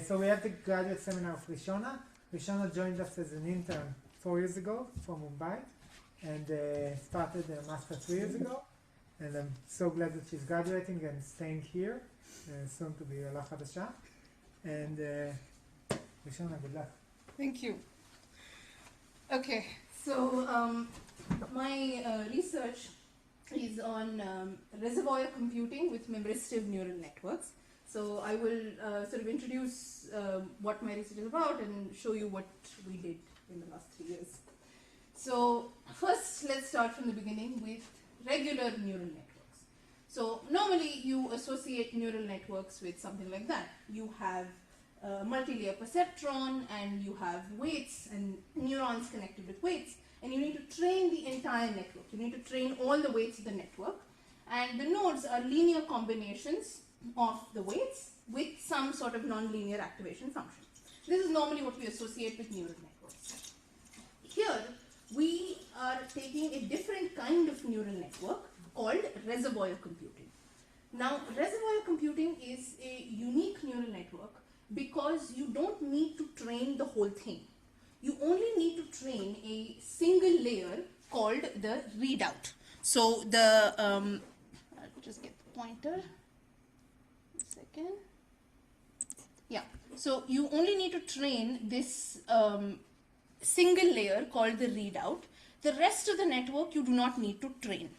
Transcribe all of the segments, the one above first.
So we had the graduate seminar of Rishona. Rishona joined us as an intern 4 years ago from Mumbai and started a master 3 years ago. And I'm so glad that she's graduating and staying here, soon to be Ola Chadasha. And Rishona, good luck. Thank you. Okay, so my research is on reservoir computing with memristive neural networks. So I will sort of introduce what my research is about and show you what we did in the last 3 years. So first, let's start from the beginning with regular neural networks. So normally you associate neural networks with something like that. You have a multi-layer perceptron and you have weights and neurons connected with weights, and you need to train the entire network. You need to train all the weights of the network, and the nodes are linear combinations of the weights with some sort of non-linear activation function. This is normally what we associate with neural networks. Here we are taking a different kind of neural network called reservoir computing. Now, reservoir computing is a unique neural network because you don't need to train the whole thing. You only need to train a single layer called the readout. So the, I'll just get the pointer. Second. Yeah, so you only need to train this single layer called the readout. The rest of the network you do not need to train.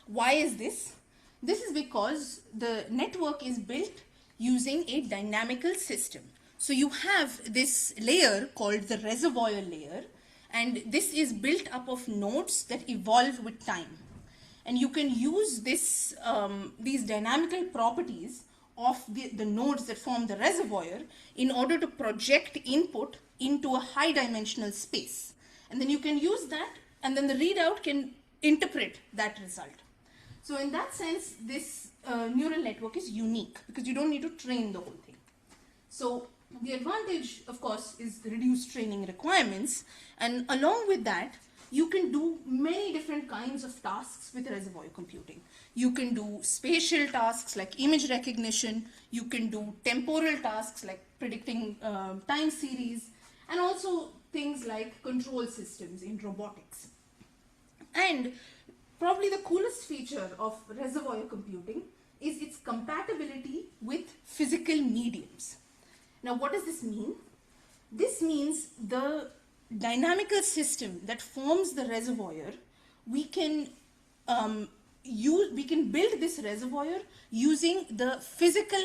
Why is this? This is because the network is built using a dynamical system. So you have this layer called the reservoir layer, and this is built up of nodes that evolve with time. And you can use this, these dynamical properties of the nodes that form the reservoir in order to project input into a high dimensional space. And then you can use that, and then the readout can interpret that result. So in that sense, this neural network is unique because you don't need to train the whole thing. So the advantage, of course, is the reduced training requirements, and along with that, you can do many different kinds of tasks with reservoir computing. You can do spatial tasks like image recognition, you can do temporal tasks like predicting time series, and also things like control systems in robotics. And probably the coolest feature of reservoir computing is its compatibility with physical mediums. Now, what does this mean? This means the dynamical system that forms the reservoir, we can build this reservoir using the physical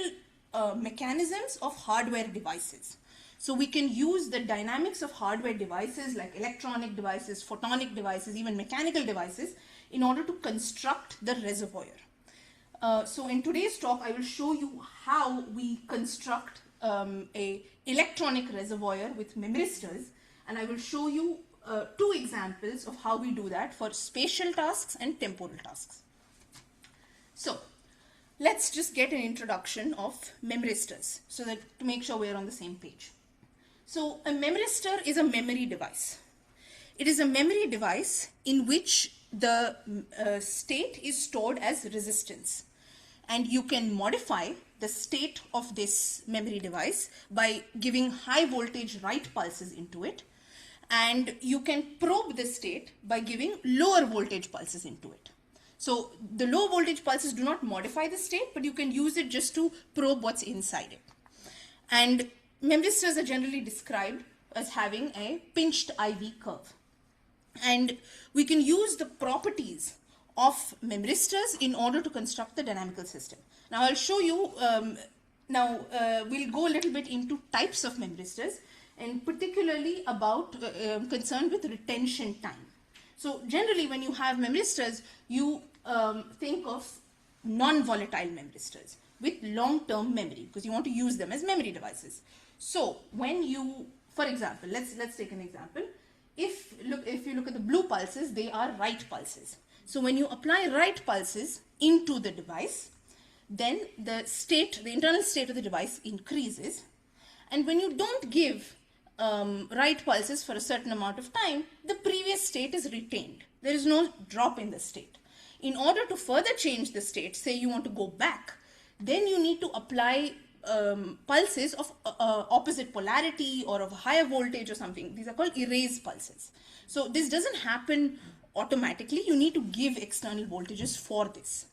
mechanisms of hardware devices. So we can use the dynamics of hardware devices like electronic devices, photonic devices, even mechanical devices in order to construct the reservoir. So in today's talk, I will show you how we construct a electronic reservoir with memristors, and I will show you 2 examples of how we do that for spatial tasks and temporal tasks. So let's just get an introduction of memristors so that to make sure we're on the same page. So a memristor is a memory device. It is a memory device in which the state is stored as resistance, and you can modify the state of this memory device by giving high voltage write pulses into it, and you can probe the state by giving lower voltage pulses into it. So the low voltage pulses do not modify the state, but you can use it just to probe what's inside it. And memristors are generally described as having a pinched IV curve. And we can use the properties of memristors in order to construct the dynamical system. Now I'll show you, we'll go a little bit into types of memristors, and particularly about concerned with retention time. So generally when you have memristors, you think of non-volatile memristors with long-term memory because you want to use them as memory devices. So when you, for example, let's take an example. If you look at the blue pulses, they are write pulses. So when you apply write pulses into the device, then the internal state of the device increases. And when you don't give write pulses for a certain amount of time, the previous state is retained. There is no drop in the state. In order to further change the state, say you want to go back, then you need to apply pulses of opposite polarity or of higher voltage or something. These are called erase pulses. So this doesn't happen automatically. You need to give external voltages for this.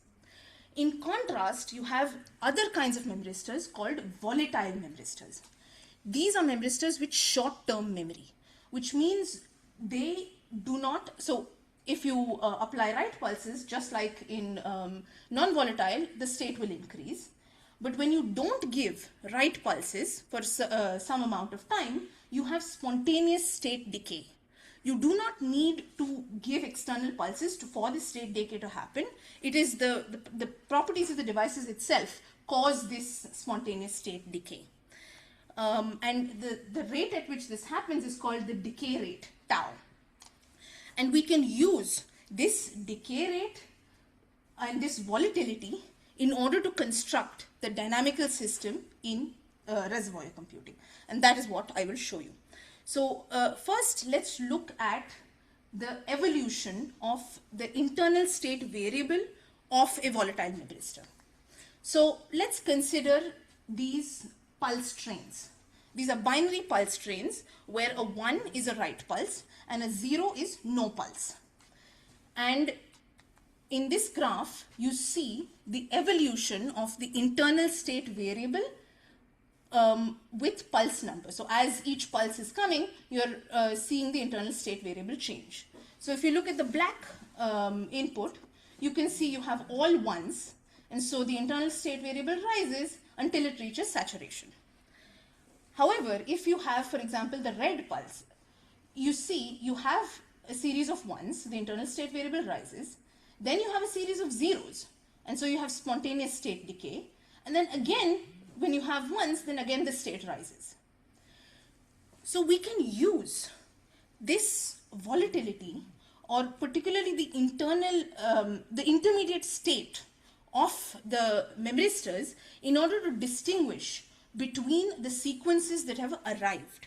In contrast, you have other kinds of memristors called volatile memristors. These are memristors with short-term memory, which means they do not, so if you apply right pulses, just like in non-volatile, the state will increase. But when you don't give right pulses for some amount of time, you have spontaneous state decay. You do not need to give external pulses for the state decay to happen. It is the properties of the devices itself cause this spontaneous state decay. And the rate at which this happens is called the decay rate, tau. And we can use this decay rate and this volatility in order to construct the dynamical system in reservoir computing. And that is what I will show you. So first, let's look at the evolution of the internal state variable of a volatile memristor. So let's consider these pulse trains. These are binary pulse trains where a 1 is a right pulse and a 0 is no pulse. And in this graph, you see the evolution of the internal state variable with pulse number. So as each pulse is coming, you're seeing the internal state variable change. So if you look at the black input, you can see you have all ones, and so the internal state variable rises until it reaches saturation. However, if you have, for example, the red pulse, you see you have a series of ones, the internal state variable rises, then you have a series of zeros, and so you have spontaneous state decay, and then again, when you have ones, then again the state rises. So we can use this volatility, or particularly the internal, the intermediate state of the memristors, in order to distinguish between the sequences that have arrived.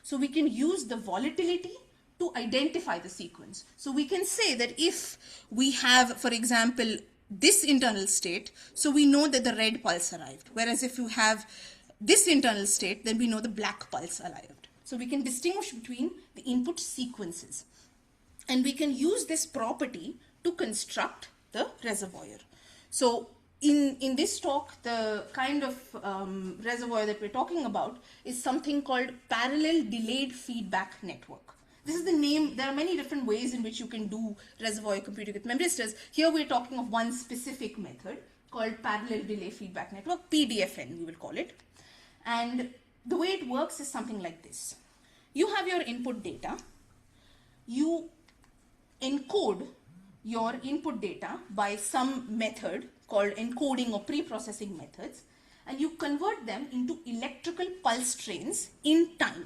So we can use the volatility to identify the sequence. So we can say that if we have, for example, this internal state, so we know that the red pulse arrived. Whereas if you have this internal state, then we know the black pulse arrived. So we can distinguish between the input sequences. And we can use this property to construct the reservoir. So in this talk, the kind of reservoir that we're talking about is something called parallel delayed feedback network. This is the name. There are many different ways in which you can do reservoir computing with memristors. Here we're talking of one specific method called parallel delay feedback network, PDFN we will call it. And the way it works is something like this. You have your input data. You encode your input data by some method called encoding or preprocessing methods, and you convert them into electrical pulse trains in time.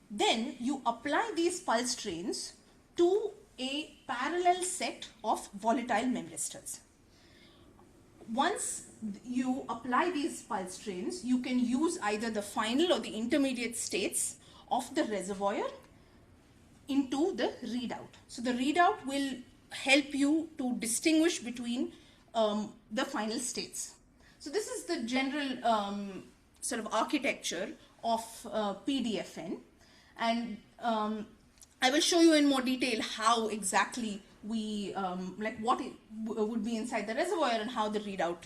Then you apply these pulse trains to a parallel set of volatile memristors. Once you apply these pulse trains, you can use either the final or the intermediate states of the reservoir into the readout. So the readout will help you to distinguish between the final states. So this is the general sort of architecture of PDFN, and I will show you in more detail how exactly we, like what it would be inside the reservoir and how the readout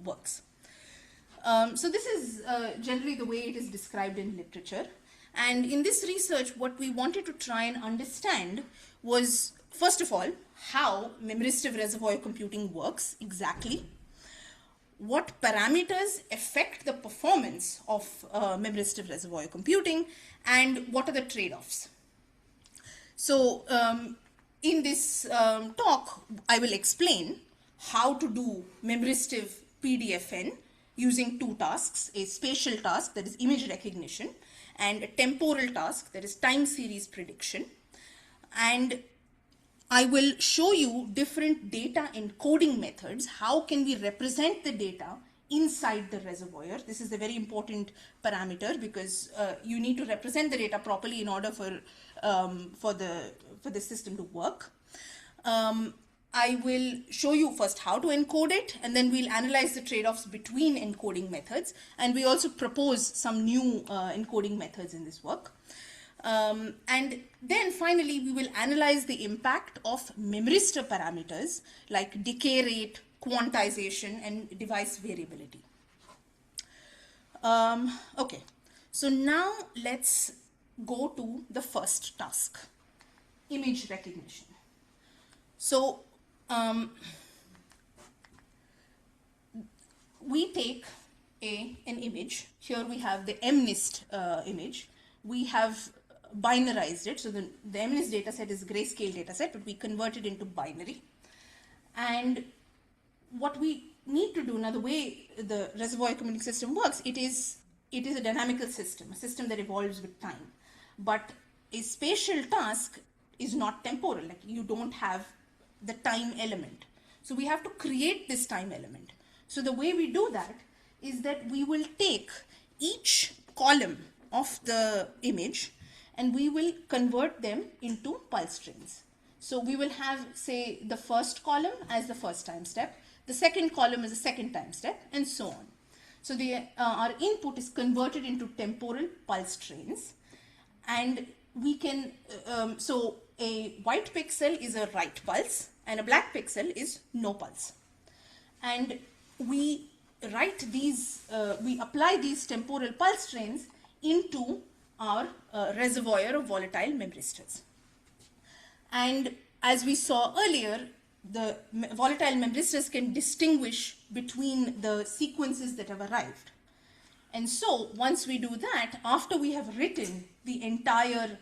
works. So this is generally the way it is described in literature. And in this research, what we wanted to try and understand was, first of all, how memristive reservoir computing works exactly, what parameters affect the performance of memristive reservoir computing, and what are the trade-offs. So in this talk, I will explain how to do memristive PDFN using two tasks, a spatial task, that is image recognition, and a temporal task, that is time series prediction. And I will show you different data encoding methods. How can we represent the data inside the reservoir? This is a very important parameter because you need to represent the data properly in order for the system to work. I will show you first how to encode it, and then we'll analyze the trade-offs between encoding methods, and we also propose some new encoding methods in this work. And then finally, we will analyze the impact of memristor parameters like decay rate, quantization, and device variability. Okay, so now let's go to the first task, image recognition. So we take an image. Here we have the MNIST image. We have binarized it. So the MNIST data set is a grayscale data set, but we convert it into binary. And what we need to do now, the way the reservoir computing system works, it is a dynamical system, a system that evolves with time. But a spatial task is not temporal, like you don't have the time element. So we have to create this time element. So the way we do that is that we will take each column of the image and we will convert them into pulse trains. So we will have, say, the first column as the first time step, the second column as the second time step, and so on. So our input is converted into temporal pulse trains, and we can, so a white pixel is a right pulse and a black pixel is no pulse. And we write these, we apply these temporal pulse trains into our reservoir of volatile memristors. And as we saw earlier, the volatile memristors can distinguish between the sequences that have arrived. And so once we do that, after we have written the entire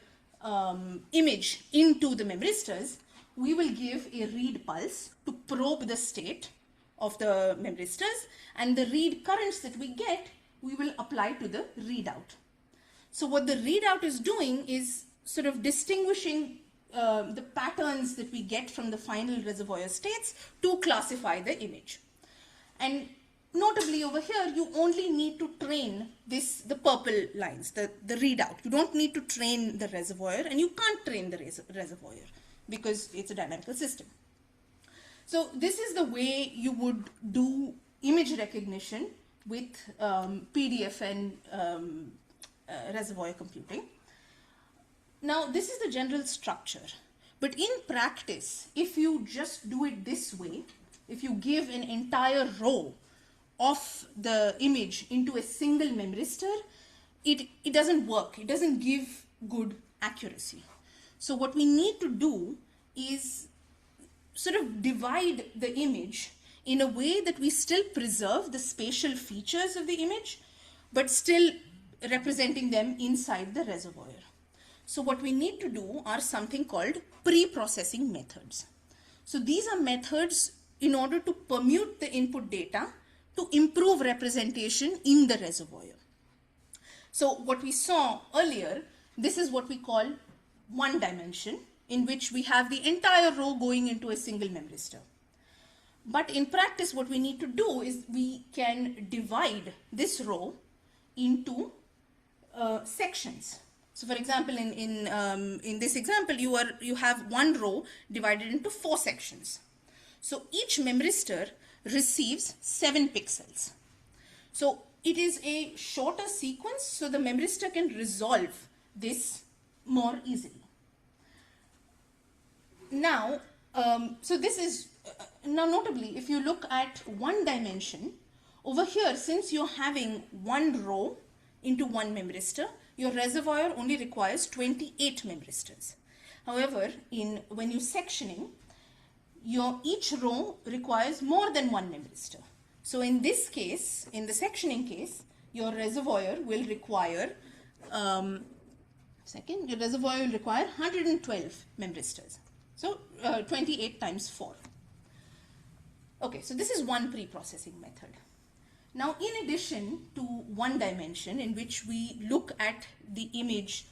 image into the memristors, we will give a read pulse to probe the state of the memristors, and the read currents that we get, we will apply to the readout. So what the readout is doing is sort of distinguishing the patterns that we get from the final reservoir states to classify the image. And notably over here, you only need to train the purple lines, the readout. You don't need to train the reservoir, and you can't train the reservoir because it's a dynamical system. So this is the way you would do image recognition with PDF and reservoir computing. Now, this is the general structure, but in practice, if you just do it this way, if you give an entire row of the image into a single memristor, it doesn't work. It doesn't give good accuracy. So what we need to do is sort of divide the image in a way that we still preserve the spatial features of the image, but still representing them inside the reservoir. So what we need to do are something called preprocessing methods. So these are methods in order to permute the input data to improve representation in the reservoir. So what we saw earlier, this is what we call one dimension, in which we have the entire row going into a single memristor. But in practice, what we need to do is we can divide this row into sections. So for example, in this example, you have one row divided into 4 sections. So each memristor receives 7 pixels. So it is a shorter sequence, so the memristor can resolve this more easily. Now, so this is, now notably, if you look at one dimension, over here, since you're having one row into one memristor, your reservoir only requires 28 memristors. However, when you're sectioning, each row requires more than one memristor. So in this case, in the sectioning case, your reservoir will require, your reservoir will require 112 memristors. So 28 times 4. Okay, so this is one pre-processing method. Now, in addition to one dimension in which we look at the image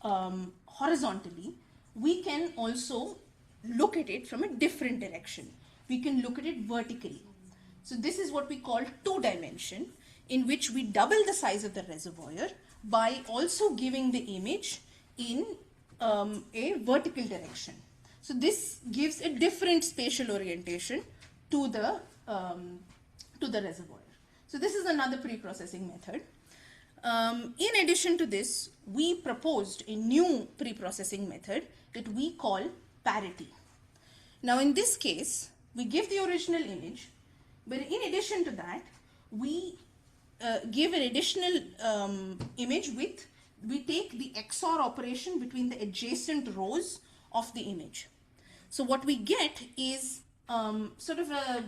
horizontally, we can also look at it from a different direction. We can look at it vertically. So this is what we call two-dimension, in which we double the size of the reservoir by also giving the image in a vertical direction. So this gives a different spatial orientation to the reservoir. So this is another pre-processing method. In addition to this, we proposed a new pre-processing method that we call parity. Now in this case, we give the original image, but in addition to that, we give an additional image with, we take the XOR operation between the adjacent rows of the image. So what we get is sort of a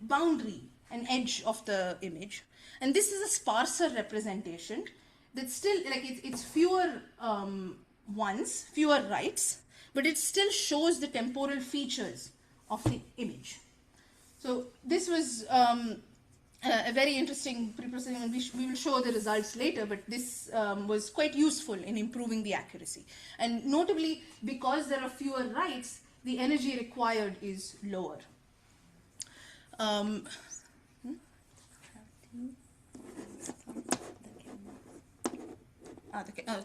boundary, an edge of the image. And this is a sparser representation that's still, like it's fewer ones, fewer writes, but it still shows the temporal features of the image. So this was a very interesting preprocessing, and we will show the results later, but this was quite useful in improving the accuracy. And notably, because there are fewer writes, the energy required is lower. The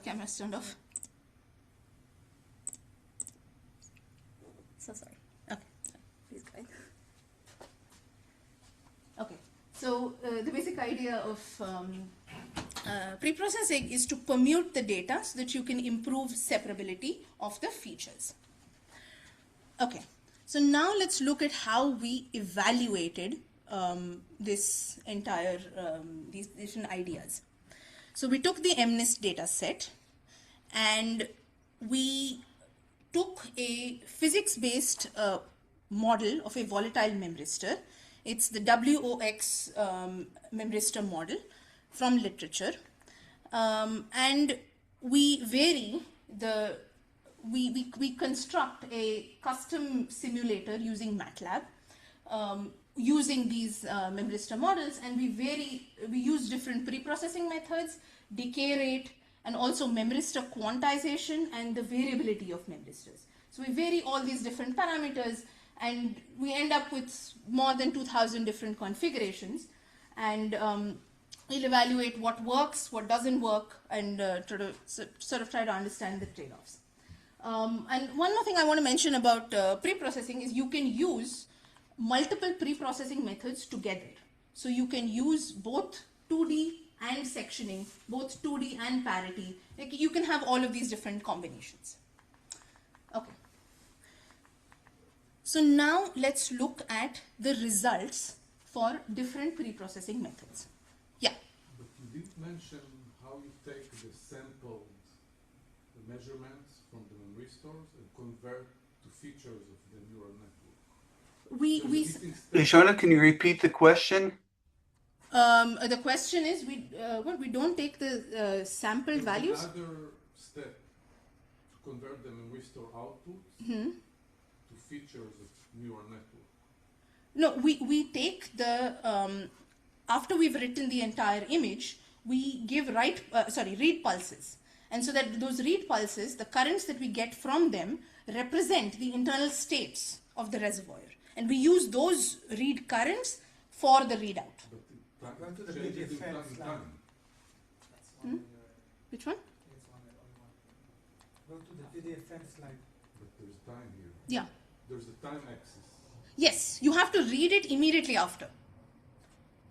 camera's turned off. So sorry. Okay, please go ahead. Okay, so the basic idea of preprocessing is to permute the data so that you can improve separability of the features. Okay, so now let's look at how we evaluated this entire, these different ideas. So we took the MNIST data set and we took a physics-based model of a volatile memristor. It's the WOX memristor model from literature. And we vary the, we construct a custom simulator using MATLAB, using these memristor models, and we use different pre-processing methods, decay rate, and also memristor quantization and the variability of memristors. So we vary all these different parameters, and we end up with more than 2,000 different configurations, and we'll evaluate what works, what doesn't work, and sort of try to understand the trade-offs. And one more thing I want to mention about pre-processing is you can use multiple pre-processing methods together. So you can use both 2D and sectioning, both 2D and parity. Like you can have all of these different combinations. Okay. So now let's look at the results for different pre-processing methods. Yeah. But you did mention how you take the sampled measurements from the memristors and convert to features of the neural network. Shona, can you repeat the question? The question is, we don't take the sampled values. Another step to convert the memristor outputs to features of neural network. No, we take the after we've written the entire image, we give read pulses, and so that those read pulses, the currents that we get from them, represent the internal states of the reservoir. And we use those read currents for the readout. But it changes in time. Which one? Go to the PDFM slide. But there's time here. Yeah. There's a time axis. Yes, you have to read it immediately after.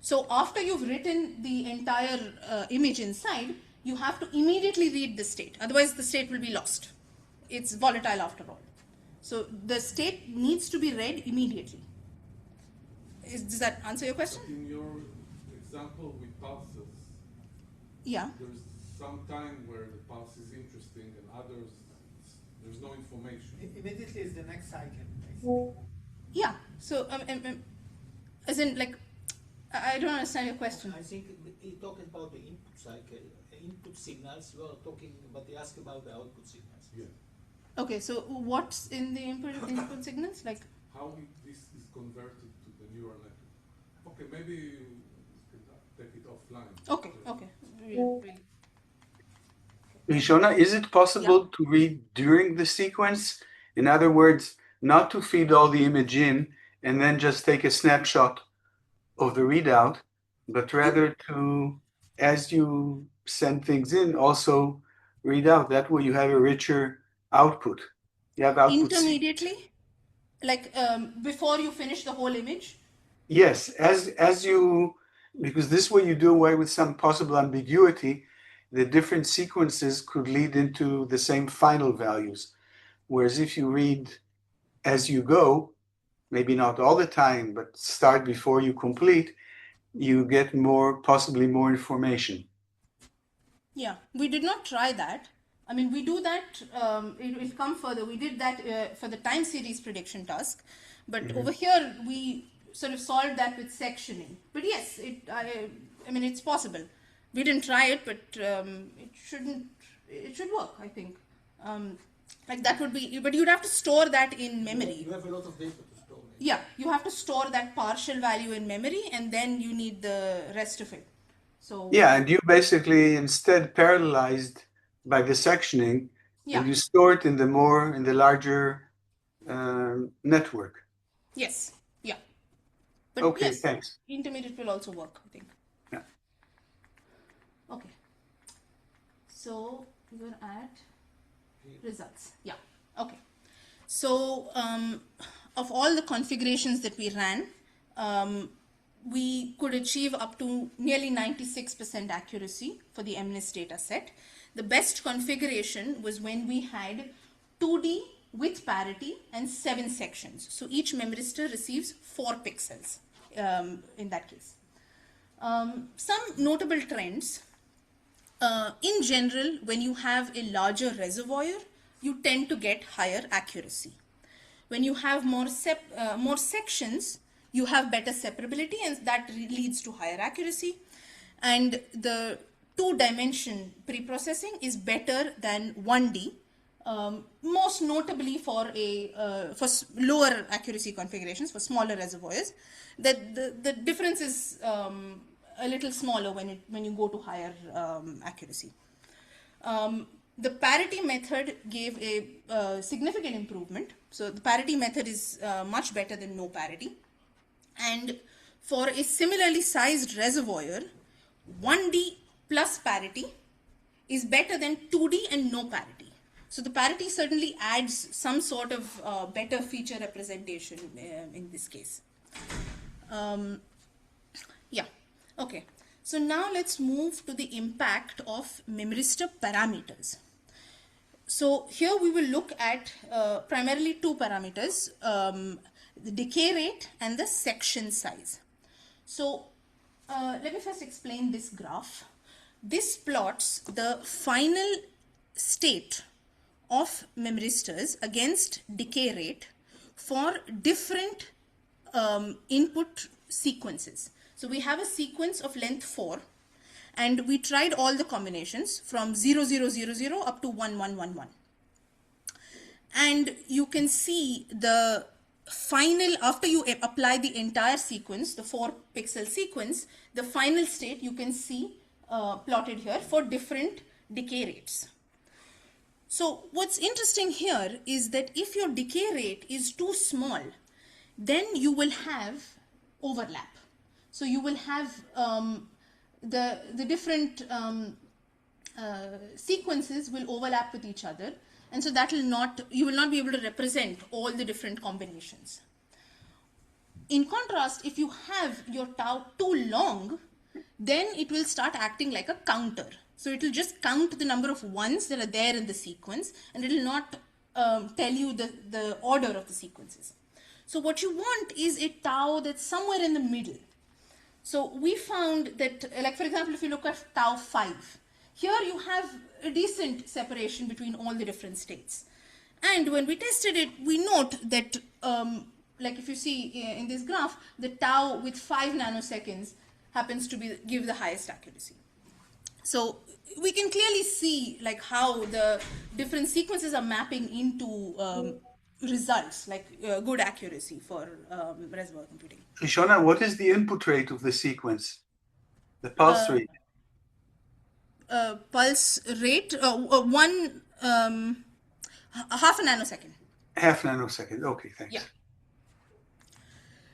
So after you've written the entire image inside, you have to immediately read the state. Otherwise, the state will be lost. It's volatile after all. So the state needs to be read immediately. Does that answer your question? In your example with pulses, Yeah. there's some time where the pulse is interesting and others, there's no information. Immediately is the next cycle, basically. Yeah. So, as in, like, I don't understand your question. I think he talked about the input cycle, input signals. You are talking, but he asked about the output signals. Yeah. Okay, so what's in the input signals? Like, How this is converted to the neural network. Okay, maybe you can take it offline. okay. Shona, is it possible to read during the sequence? In other words, not to feed all the image in and then just take a snapshot of the readout, but rather to, as you send things in, also read out. That way you have a richer output. You have output C. Intermediately, like before you finish the whole image. Yes, as you, because this way you do away with some possible ambiguity. The different sequences could lead into the same final values. Whereas if you read as you go, maybe not all the time, but start before you complete, you get possibly more information. Yeah, we did not try that. I mean, we do that, it will come further. We did that for the time series prediction task, but over here we sort of solved that with sectioning. But yes, I mean, it's possible. We didn't try it, but it should work, I think. Like that would be, but you'd have to store that in memory. You have a lot of data to store. Right? Yeah, you have to store that partial value in memory, and then you need the rest of it. So yeah, and you basically instead parallelized by the sectioning, and you store it in the larger network. Yes, yeah. But okay, yes, thanks. intermediate will also work, I think. Yeah. Okay. So we're at results. Yeah. Okay. So of all the configurations that we ran, we could achieve up to nearly 96% accuracy for the MNIST data set. The best configuration was when we had 2D with parity and 7 sections. So each memristor receives 4 pixels in that case. Some notable trends. In general, when you have a larger reservoir, you tend to get higher accuracy. When you have more sections, you have better separability, and that leads to higher accuracy. And the 2-dimension preprocessing is better than 1D, most notably for lower accuracy configurations, for smaller reservoirs. The difference is a little smaller when you go to higher accuracy. The parity method gave a significant improvement. So the parity method is much better than no parity. And for a similarly sized reservoir, 1D plus parity is better than 2D and no parity. So the parity certainly adds some sort of better feature representation in this case. Yeah, okay. So now let's move to the impact of memristor parameters. So here we will look at primarily 2 parameters, the decay rate and the section size. So let me first explain this graph. This plots the final state of memristors against decay rate for different input sequences. So we have a sequence of length 4, and we tried all the combinations from 0, 0, 0, 0 up to 1, 1, 1, 1. And you can see the final, after you apply the entire sequence, the 4-pixel sequence, the final state you can see plotted here for different decay rates. So what's interesting here is that if your decay rate is too small, then you will have overlap. So you will have the different sequences will overlap with each other, and so that will not, you will not be able to represent all the different combinations. In contrast, if you have your tau too long, then it will start acting like a counter. So it will just count the number of ones that are there in the sequence, and it will not tell you the order of the sequences. So what you want is a tau that's somewhere in the middle. So we found that, like for example, if you look at tau 5, here you have a decent separation between all the different states. And when we tested it, we note that, like if you see in this graph, the tau with 5 nanoseconds happens to give the highest accuracy. So we can clearly see like how the different sequences are mapping into results, like good accuracy for reservoir computing. Shona, what is the input rate of the sequence? The pulse rate? Pulse rate, half a nanosecond. Half nanosecond, okay, thanks. Yeah.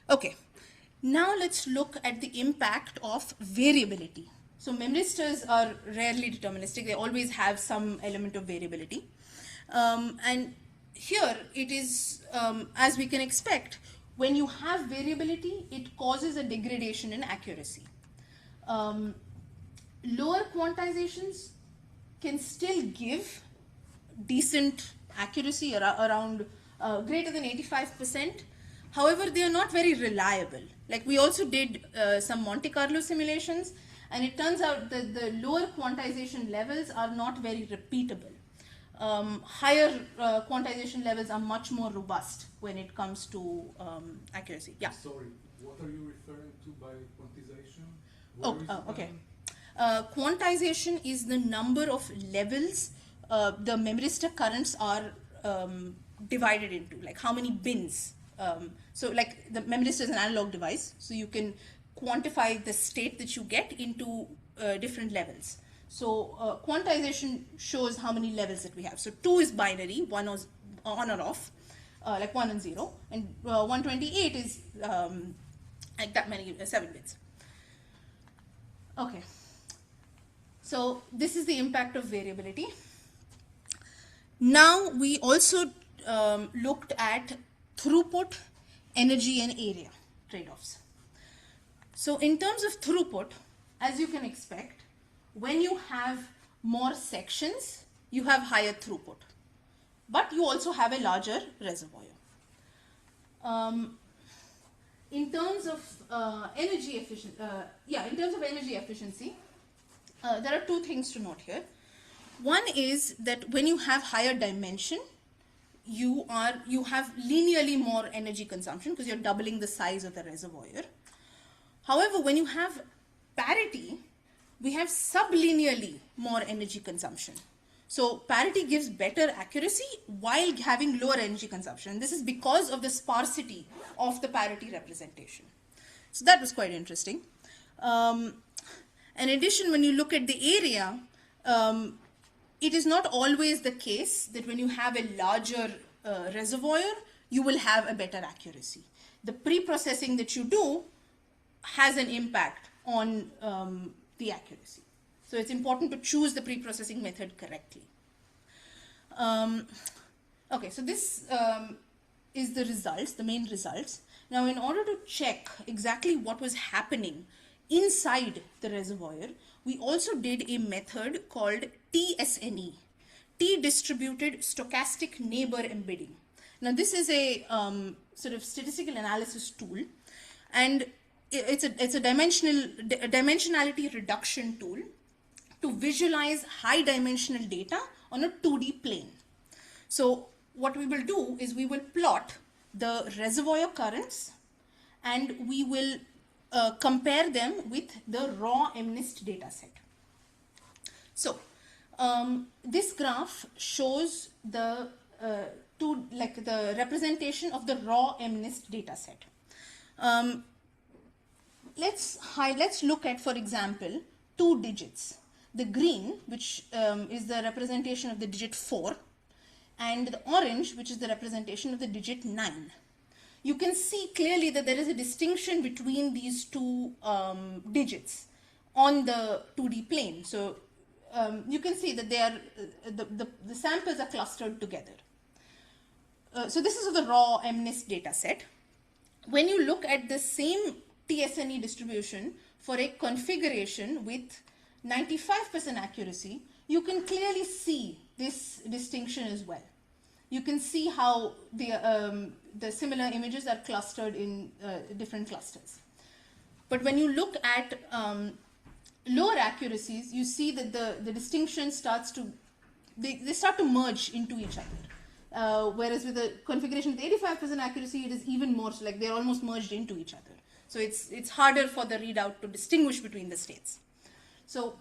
Okay, now let's look at the impact of variability. So memristors are rarely deterministic, they always have some element of variability. And here it is, as we can expect, when you have variability, it causes a degradation in accuracy. Lower quantizations can still give decent accuracy around greater than 85%. However, they are not very reliable. Like, we also did some Monte Carlo simulations, and it turns out that the lower quantization levels are not very repeatable. Higher quantization levels are much more robust when it comes to accuracy. Yeah. Sorry, what are you referring to by quantization? Okay. Quantization is the number of levels the memristor currents are divided into, like how many bins. So like the memristor is an analog device, so you can quantify the state that you get into different levels. So quantization shows how many levels that we have. So 2 is binary, 1 is on or off, like 1 and 0, and 128 is like that many, 7 bits. Okay, so this is the impact of variability. Now we also looked at throughput, energy and area trade-offs. So in terms of throughput, as you can expect, when you have more sections, you have higher throughput, but you also have a larger reservoir. In terms of energy efficiency, there are 2 things to note here. One is that when you have higher dimension, you have linearly more energy consumption because you're doubling the size of the reservoir. However, when you have parity, we have sublinearly more energy consumption. So parity gives better accuracy while having lower energy consumption. And this is because of the sparsity of the parity representation. So that was quite interesting. In addition, when you look at the area, it is not always the case that when you have a larger reservoir, you will have a better accuracy. The pre-processing that you do has an impact on the accuracy. So it's important to choose the pre-processing method correctly. Okay, so this is the results, the main results. Now, in order to check exactly what was happening inside the reservoir, we also did a method called TSNE, T-distributed stochastic neighbor embedding. Now, this is a sort of statistical analysis tool, and it's a dimensionality reduction tool to visualize high dimensional data on a 2D plane. So what we will do is we will plot the reservoir currents and we will compare them with the raw MNIST data set. So this graph shows the the representation of the raw MNIST data set. Let's look at, for example, 2 digits. The green, which is the representation of the digit 4, and the orange, which is the representation of the digit 9. You can see clearly that there is a distinction between these 2 digits on the 2D plane. So you can see that they are the samples are clustered together. So this is the raw MNIST data set. When you look at the same TSNE distribution for a configuration with 95% accuracy, you can clearly see this distinction as well. You can see how the similar images are clustered in different clusters. But when you look at lower accuracies, you see that the distinction starts to, they start to merge into each other. Whereas with a configuration with 85% accuracy, it is even more, so like they're almost merged into each other. So it's harder for the readout to distinguish between the states. So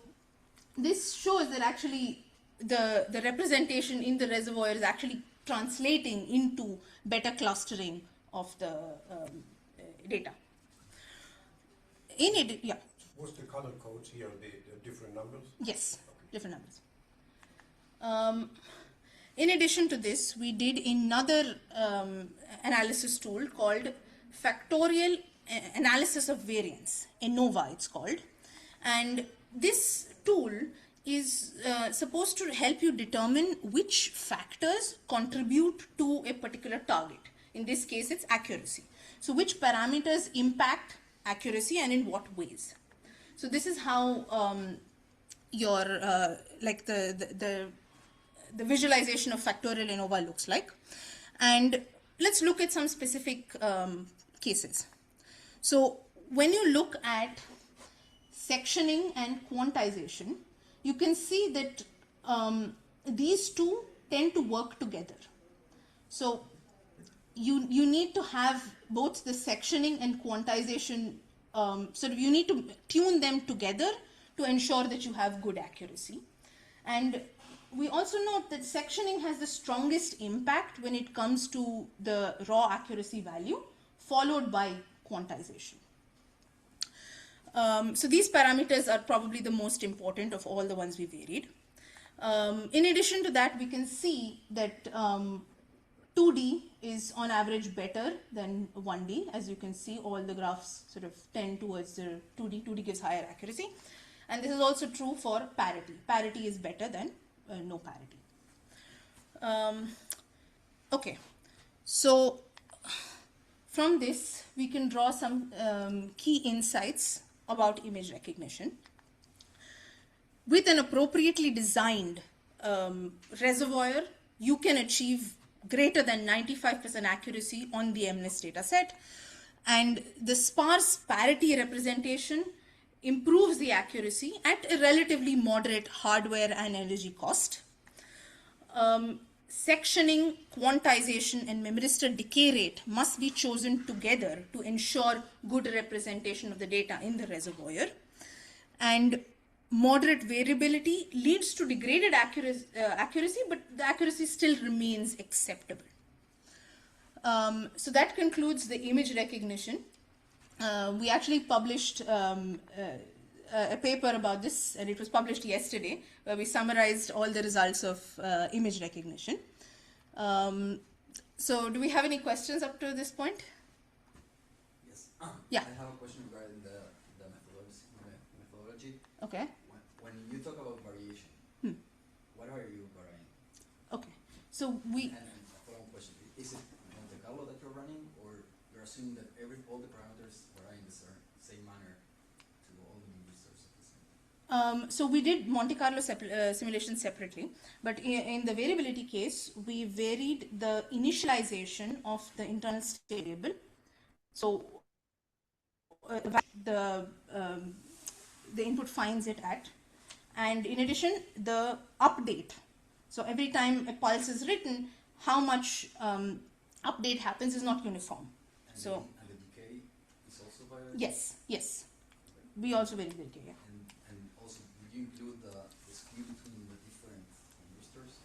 this shows that actually the representation in the reservoir is actually translating into better clustering of the data. Yeah. Was the color codes here the different numbers? Yes, different numbers. In addition to this, we did another analysis tool called factorial analysis of variance, ANOVA it's called, and this tool is supposed to help you determine which factors contribute to a particular target. In this case, it's accuracy. So which parameters impact accuracy and in what ways? So this is how your like the visualization of factorial ANOVA looks like. And let's look at some specific cases. So when you look at sectioning and quantization, you can see that these two tend to work together. So you need to have both the sectioning and quantization, you need to tune them together to ensure that you have good accuracy. And we also note that sectioning has the strongest impact when it comes to the raw accuracy value, followed by quantization. So these parameters are probably the most important of all the ones we varied. In addition to that, we can see that 2D is on average better than 1D. As you can see, all the graphs sort of tend towards the 2D. 2D gives higher accuracy. And this is also true for parity. Parity is better than no parity. Okay, so from this, we can draw some key insights about image recognition. With an appropriately designed reservoir, you can achieve greater than 95% accuracy on the MNIST data set, and the sparse parity representation improves the accuracy at a relatively moderate hardware and energy cost. Sectioning, quantization, and memristor decay rate must be chosen together to ensure good representation of the data in the reservoir. And moderate variability leads to degraded accuracy, but the accuracy still remains acceptable. So that concludes the image recognition. We actually published a paper about this, and it was published yesterday, where we summarized all the results of image recognition. So do we have any questions up to this point? Yes. Yeah. I have a question regarding the methodology. Okay. When you talk about variation, what are you varying? Okay. So we... And a follow-up question, is it Monte Carlo that you're running, or you're assuming that all the parameters vary in the same manner to all the memristors at the same time? So we did Monte Carlo simulation separately, but in the variability case, we varied the initialization of the internal state variable. So the input finds it at, and in addition, the update. So every time a pulse is written, how much update happens is not uniform. And So and the decay is also varied? yes, yes, we also vary the decay. Yeah. And also, would you include the skew between the different memristors?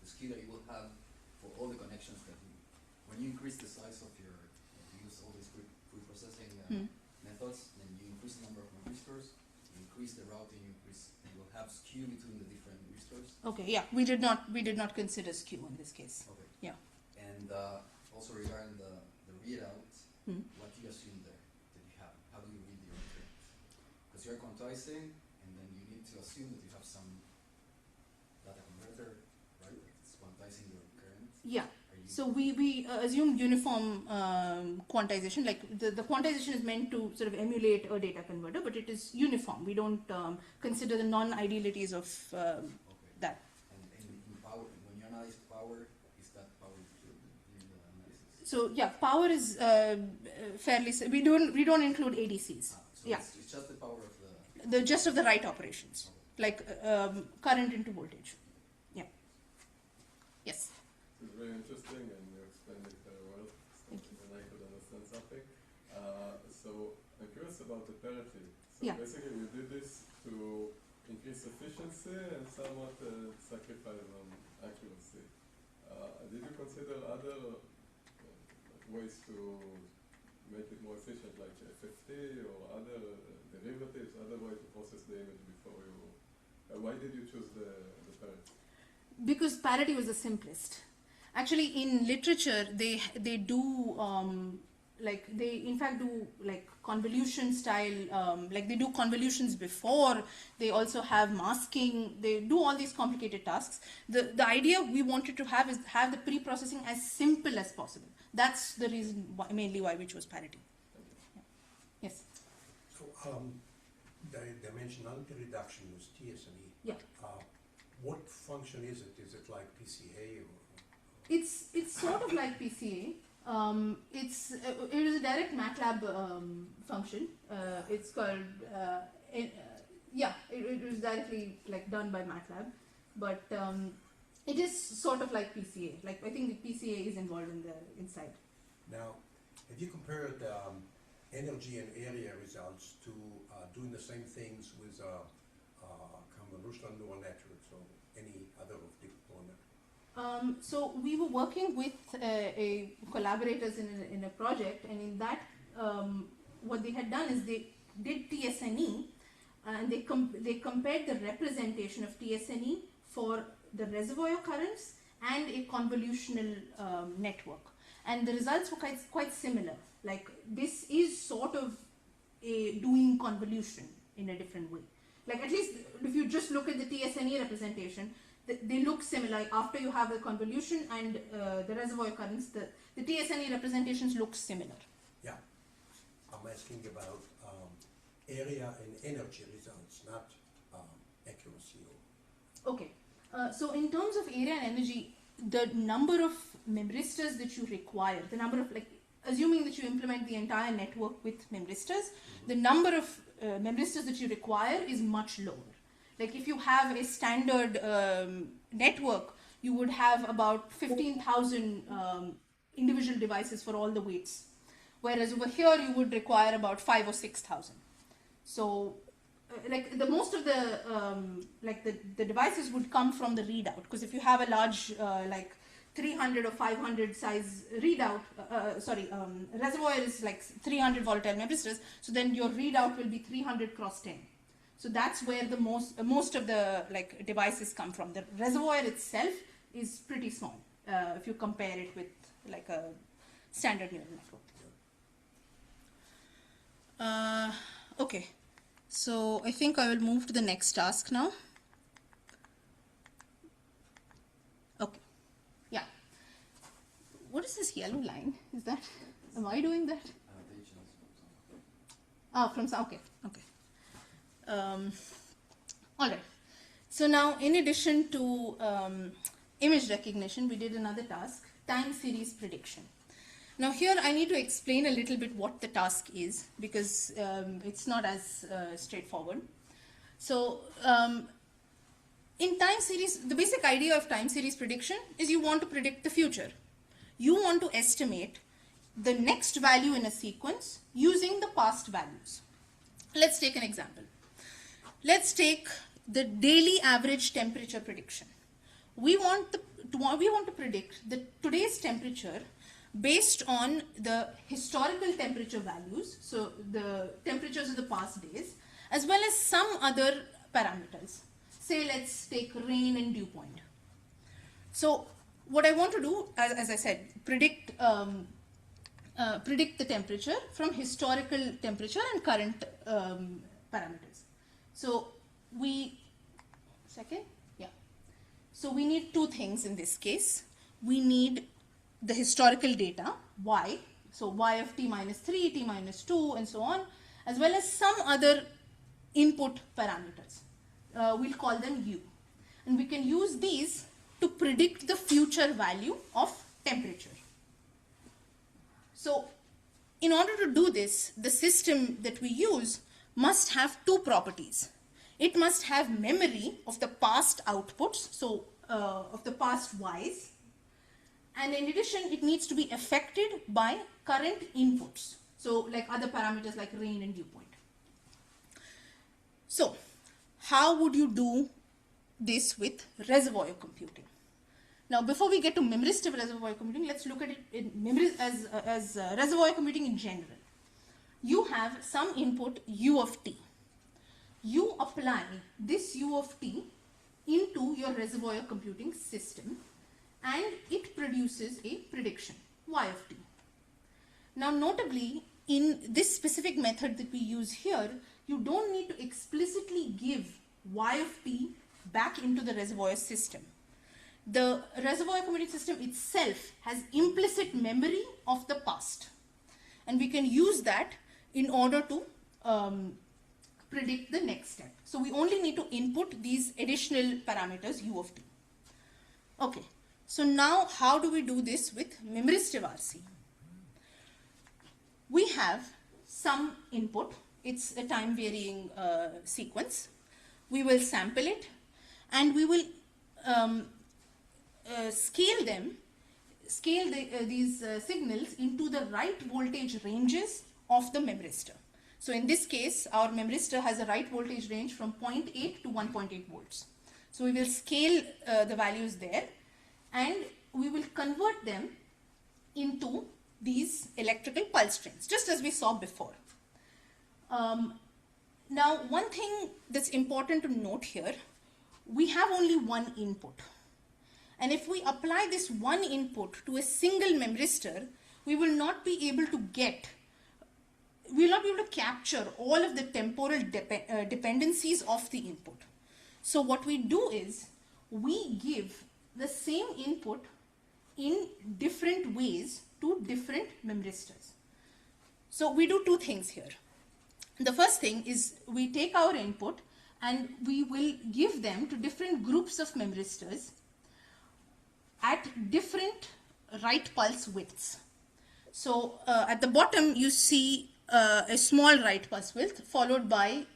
The skew that you will have for all the connections that when you increase the size of you use all these preprocessing methods, then you increase the number of memristors, you increase the routing, you will have skew between the different memristors. Okay, yeah, we did not consider skew in this case. Okay. Yeah. And also regarding the readout, what do you assume there that you have? How do you read your current? Because you're quantizing, and then you need to assume that you have some data converter, right? It's quantizing your current. Yeah. So we assume uniform quantization. Like the quantization is meant to sort of emulate a data converter, but it is uniform. We don't consider the non-idealities of that. And in power, when you analyze power, is that power included in the analysis? So yeah, power is fairly. We don't include ADCs. So Yeah. it's just the power of the. Just of the right operations, like current into voltage. Yeah. Yes. It's very interesting, and you explained it very well, and I could understand something. So I'm curious about the parity. So Yeah. basically, you did this to increase efficiency and somewhat sacrifice on accuracy. Did you consider other ways to make it more efficient, like FFT or other derivatives, other way to process the image before you? Why did you choose the parity? Because parity was the simplest. Actually, in literature, they do like they in fact do like convolution style, like they do convolutions before, they also have masking, they do all these complicated tasks. The idea we wanted to have is have the pre-processing as simple as possible. That's the reason why, mainly why we chose parity. Yeah. Yes? So, the dimensionality reduction was TSNE. Yeah. What function is it? Is it like PCA or? It's sort of like PCA. It is a direct MATLAB function. It's called it was directly like done by MATLAB, but it is sort of like PCA. Like I think the PCA is involved in the inside. Now, have you compared energy and area results to doing the same things with convolutional neural networks or any other of deep neural networks? So we were working with collaborators in a project, and in that, what they had done is they did TSNE, and they compared the representation of TSNE for the reservoir currents and a convolutional network, and the results were quite similar. Like this is sort of doing convolution in a different way. Like at least if you just look at the TSNE representation, they look similar. After you have the convolution and the reservoir currents, the TSNE representations look similar. Yeah, I'm asking about area and energy results, not accuracy. Okay, so in terms of area and energy, the number of memristors that you require, the number of like, assuming that you implement the entire network with memristors, the number of memristors that you require is much lower. Like if you have a standard network, you would have about 15,000 individual devices for all the weights, whereas over here you would require about 5,000 or 6,000. So, like the most of the devices would come from the readout, because if you have a large like 300 or 500 size readout, reservoir is like 300 volatile memristors, so then your readout will be 300 cross 10. So that's where the most of the like devices come from. The reservoir itself is pretty small if you compare it with like a standard neural network. Okay, so I think I will move to the next task now. Okay, yeah. What is this yellow line? Is that? Am I doing that? From okay. All right. So now, in addition to image recognition, we did another task, time series prediction. Now here I need to explain a little bit what the task is, because it's not as straightforward. So in time series, the basic idea of time series prediction is you want to predict the future. You want to estimate the next value in a sequence using the past values. Let's take an example. Let's take the daily average temperature prediction. We want to predict today's temperature based on the historical temperature values, so the temperatures of the past days, as well as some other parameters. Say let's take rain and dew point. So what I want to do, as I said, predict the temperature from historical temperature and current parameters. So So we need two things in this case. We need the historical data, y, so y of t minus 3, t minus 2, and so on, as well as some other input parameters. We'll call them u. And we can use these to predict the future value of temperature. So in order to do this, the system that we use must have two properties. It must have memory of the past outputs, so of the past y's, and in addition it needs to be affected by current inputs, so like other parameters like rain and dew point. So how would you do this with reservoir computing? Now before we get to memristive reservoir computing, let's look at it as reservoir computing in general. You have some input u of t. You apply this u of t into your reservoir computing system and it produces a prediction, y of t. Now notably, in this specific method that we use here, you don't need to explicitly give y of t back into the reservoir system. The reservoir computing system itself has implicit memory of the past, and we can use that in order to predict the next step. So we only need to input these additional parameters u of t. Okay, so now how do we do this with memristive RC? We have some input. It's a time varying sequence. We will sample it, and we will scale these signals into the right voltage ranges of the memristor. So in this case, our memristor has a right voltage range from 0.8 to 1.8 volts. So we will scale the values there, and we will convert them into these electrical pulse trains, just as we saw before. Now, one thing that's important to note here, we have only one input. And if we apply this one input to a single memristor, we will not be able to capture all of the temporal dependencies of the input. So what we do is, we give the same input in different ways to different memristors. So we do two things here. The first thing is, we take our input and we will give them to different groups of memristors at different right pulse widths. So at the bottom you see a small right pulse width followed by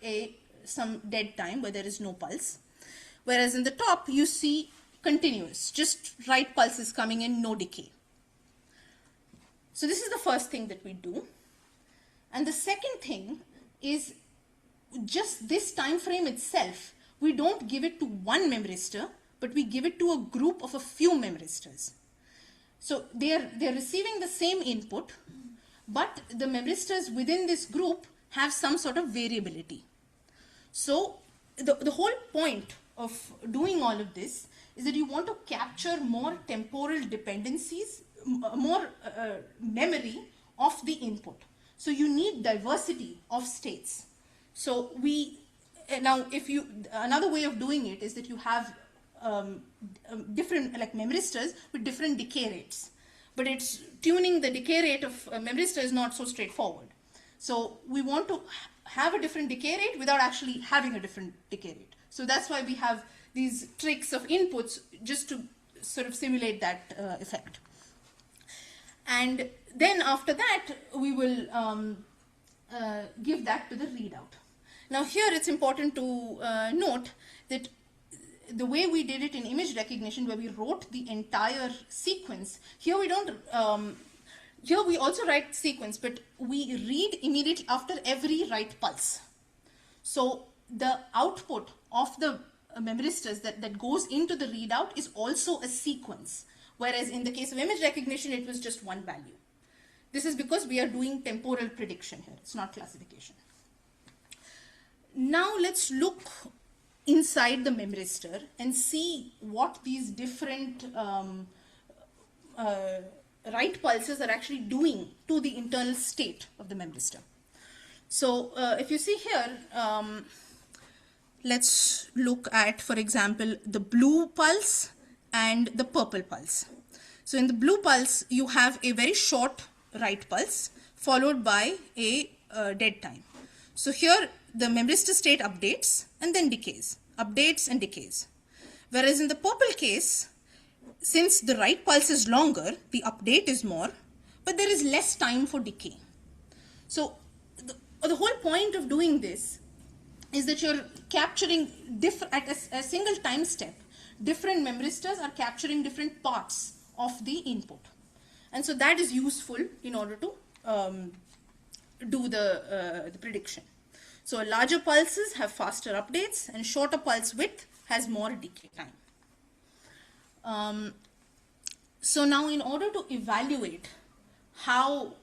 some dead time where there is no pulse, whereas in the top you see continuous, just right pulses coming in, no decay. So this is the first thing that we do. And the second thing is, just this time frame itself, we don't give it to one memristor, but we give it to a group of a few memristors. So they're receiving the same input, but the memristors within this group have some sort of variability. So the whole point of doing all of this is that you want to capture more temporal dependencies, more memory of the input. So you need diversity of states. So now another way of doing it is that you have different memristors with different decay rates. But it's tuning the decay rate of a memristor is not so straightforward. So we want to have a different decay rate without actually having a different decay rate. So that's why we have these tricks of inputs just to sort of simulate that effect. And then after that, we will give that to the readout. Now here it's important to note that the way we did it in image recognition, where we wrote the entire sequence, here we don't, here we also write sequence, but we read immediately after every write pulse. So the output of the memristors that goes into the readout is also a sequence, whereas in the case of image recognition, it was just one value. This is because we are doing temporal prediction here, it's not classification. Now let's look inside the memristor and see what these different write pulses are actually doing to the internal state of the memristor. So if you see here, let's look at, for example, the blue pulse and the purple pulse. So in the blue pulse, you have a very short write pulse followed by a dead time. So here the memristor state updates and then decays, updates and decays. Whereas in the purple case, since the write pulse is longer, the update is more, but there is less time for decay. So the whole point of doing this is that you're capturing at a single time step, different memristors are capturing different parts of the input. And so that is useful in order to do the prediction. So larger pulses have faster updates and shorter pulse width has more decay time. So now in order to evaluate how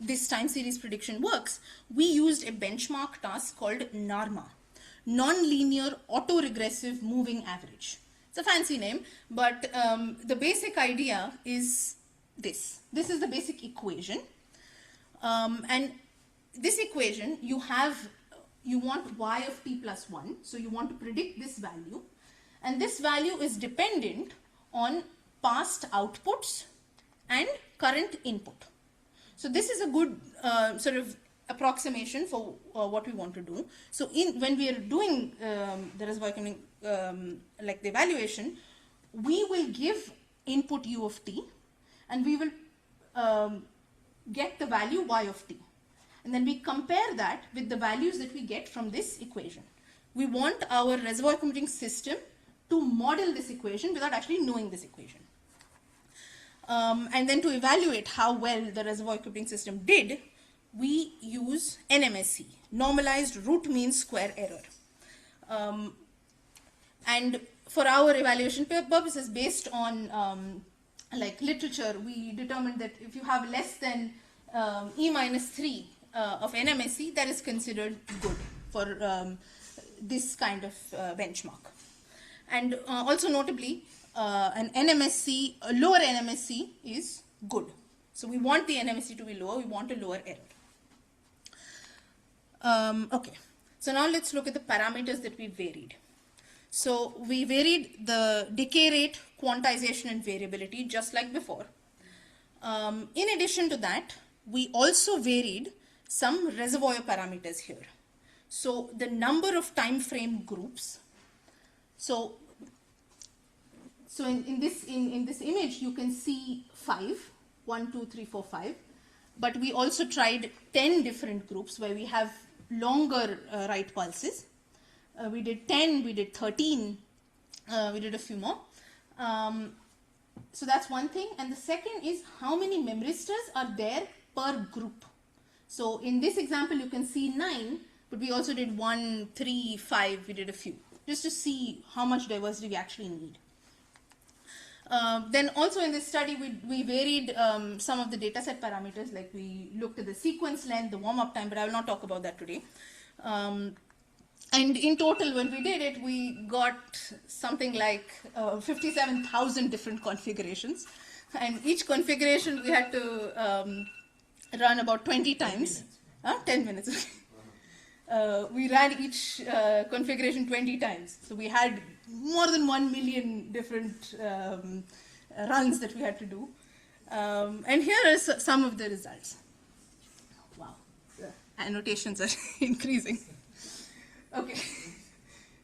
this time series prediction works, we used a benchmark task called NARMA, Non-Linear Autoregressive Moving Average. It's a fancy name, but the basic idea is this. This is the basic equation. And this equation, you want y of t plus 1, so you want to predict this value, and this value is dependent on past outputs and current input. So this is a good sort of approximation for what we want to do. So when we are doing the reservoir like the evaluation, we will give input u of t, and we will get the value y of t. And then we compare that with the values that we get from this equation. We want our reservoir computing system to model this equation without actually knowing this equation. And then to evaluate how well the reservoir computing system did, we use NMSE, normalized root mean square error. And for our evaluation purposes, based on like literature, we determined that if you have less than E minus 3 of NMSE, that is considered good for this kind of benchmark. And also notably, an NMSE, a lower NMSE is good. So we want the NMSE to be lower, we want a lower error. Okay, so now let's look at the parameters that we varied. So we varied the decay rate, quantization, and variability just like before. In addition to that, we also varied some reservoir parameters here. So the number of time frame groups. So in this image, you can see 5, 1, 2, 3, 4, 5. But we also tried 10 different groups where we have longer write pulses. We did 10, we did 13, we did a few more. So that's one thing. And the second is how many memristors are there per group. So in this example, you can see 9, but we also did 1, 3, 5, we did a few, just to see how much diversity we actually need. Then also in this study, we varied some of the dataset parameters, like we looked at the sequence length, the warm-up time, but I will not talk about that today. And in total, when we did it, we got something like 57,000 different configurations. And each configuration we had to run about 20 times. 10 minutes. We ran each configuration 20 times. So we had more than 1 million different runs that we had to do. And here are some of the results. Wow, the annotations are increasing. Okay,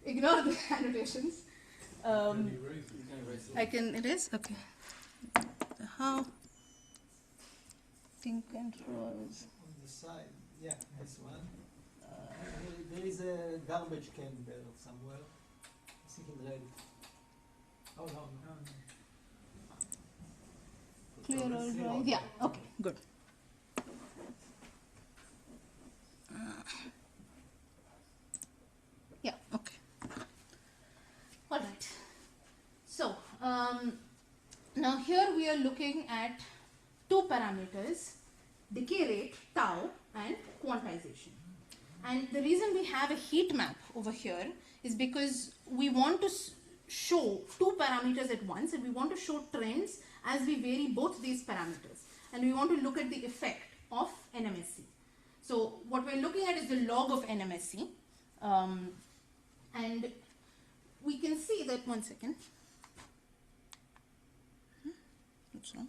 ignore the annotations. I can erase? Okay. How? Think controls. On the side, yeah, this one. There is a garbage can there somewhere. I think in red. Oh no, no. Clear all drawings? Yeah, okay, good. Yeah, okay. All right. So, now here we are looking at two parameters, decay rate, tau, and quantization. And the reason we have a heat map over here is because we want to show two parameters at once, and we want to show trends as we vary both these parameters. And we want to look at the effect of NMSE. So what we're looking at is the log of NMSE. And we can see that, one second. Oops, no.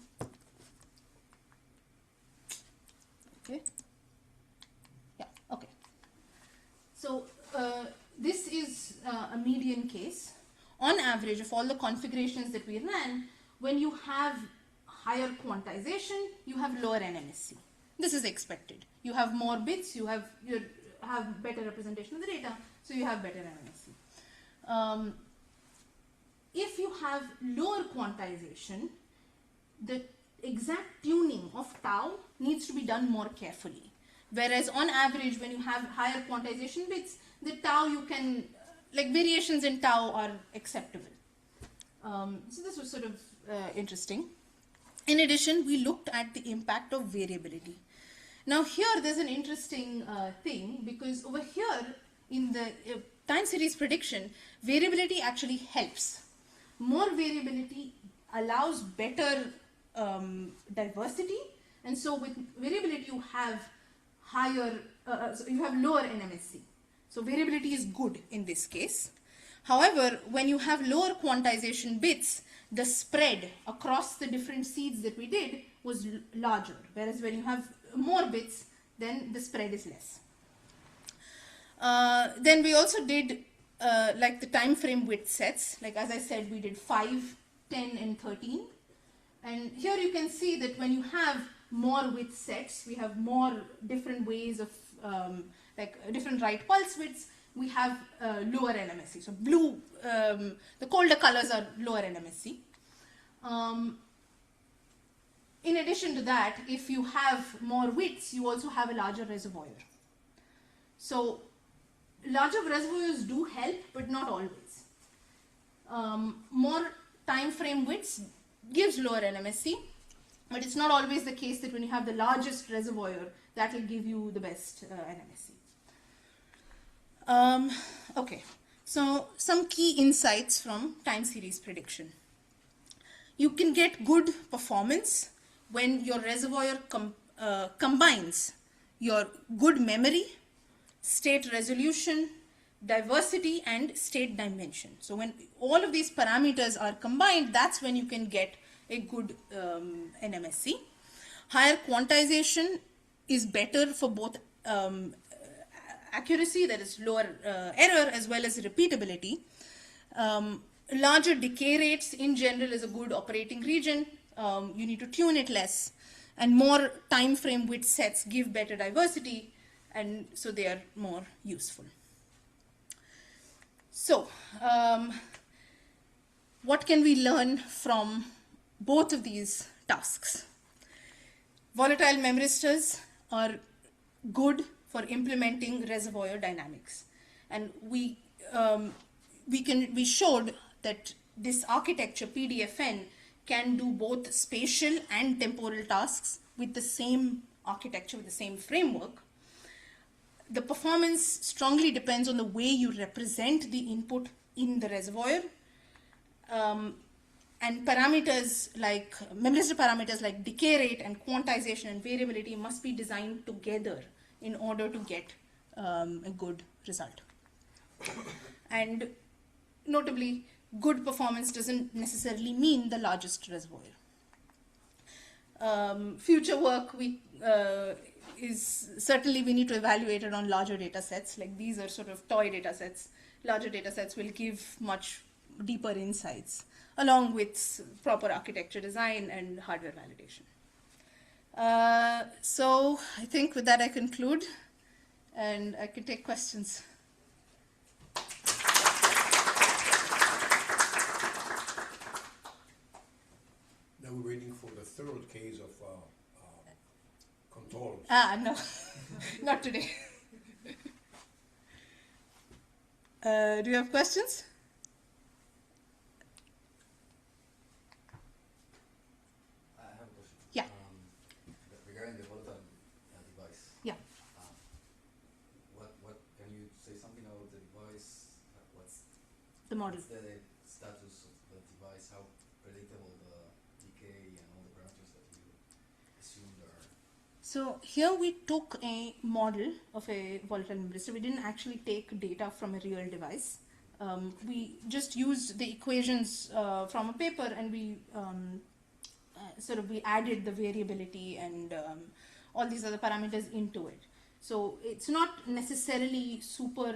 Okay. Yeah, okay. So this is a median case. On average, of all the configurations that we ran, when you have higher quantization, you have lower NMSE. This is expected. You have more bits, you have better representation of the data, so you have better NMSE. If you have lower quantization, the exact tuning of tau needs to be done more carefully. Whereas on average, when you have higher quantization bits, the tau you can, like variations in tau are acceptable. So this was sort of interesting. In addition, we looked at the impact of variability. Now here there's an interesting thing, because over here in the time series prediction, variability actually helps. More variability allows better diversity, And so with variability, you have so you have lower NMSC. So variability is good in this case. However, when you have lower quantization bits, the spread across the different seeds that we did was larger, whereas when you have more bits, then the spread is less. Then we also did like the time frame width sets. Like as I said, we did 5, 10, and 13. And here you can see that when you have more width sets, we have more different ways of like different right pulse widths, we have lower NMSC. So blue, the colder colors are lower NMSC. In addition to that, if you have more widths, you also have a larger reservoir. So larger reservoirs do help, but not always. More time frame widths gives lower NMSC, but it's not always the case that when you have the largest reservoir, that will give you the best NMSC. Okay, so some key insights from time series prediction. You can get good performance when your reservoir combines your good memory, state resolution, diversity, and state dimension. So when all of these parameters are combined, that's when you can get a good NMSC. Higher quantization is better for both accuracy, that is lower error, as well as repeatability. Larger decay rates in general is a good operating region. You need to tune it less, and more time frame width sets give better diversity, and so they are more useful. So what can we learn from both of these tasks? Volatile memristors are good for implementing reservoir dynamics, and we showed that this architecture PDFN can do both spatial and temporal tasks with the same architecture, with the same framework. The performance strongly depends on the way you represent the input in the reservoir, and parameters like memristor parameters like decay rate and quantization and variability must be designed together in order to get a good result. And notably, good performance doesn't necessarily mean the largest reservoir. Future work is certainly we need to evaluate it on larger data sets. Like these are sort of toy data sets. Larger data sets will give much deeper insights, along with proper architecture design and hardware validation. So I think with that I conclude, and I can take questions. Now we're waiting for the third case of controls. No, not today. Do you have questions? I have a question. Yeah. Regarding the volatile device. Yeah. What can you say something about the device? What's The model. What's the status of the device? How predictable the decay and all the parameters that you assumed are? So here we took a model of a volatile memristor. We didn't actually take data from a real device. We just used the equations from a paper, and we we added the variability and all these other parameters into it. So it's not necessarily super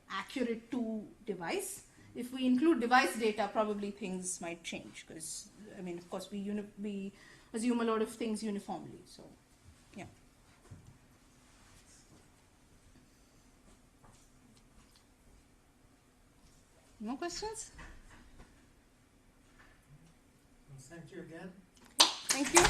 accurate to device. If we include device data, probably things might change, because I mean, of course, we assume a lot of things uniformly. So, yeah. More questions? Thank you again. Thank you.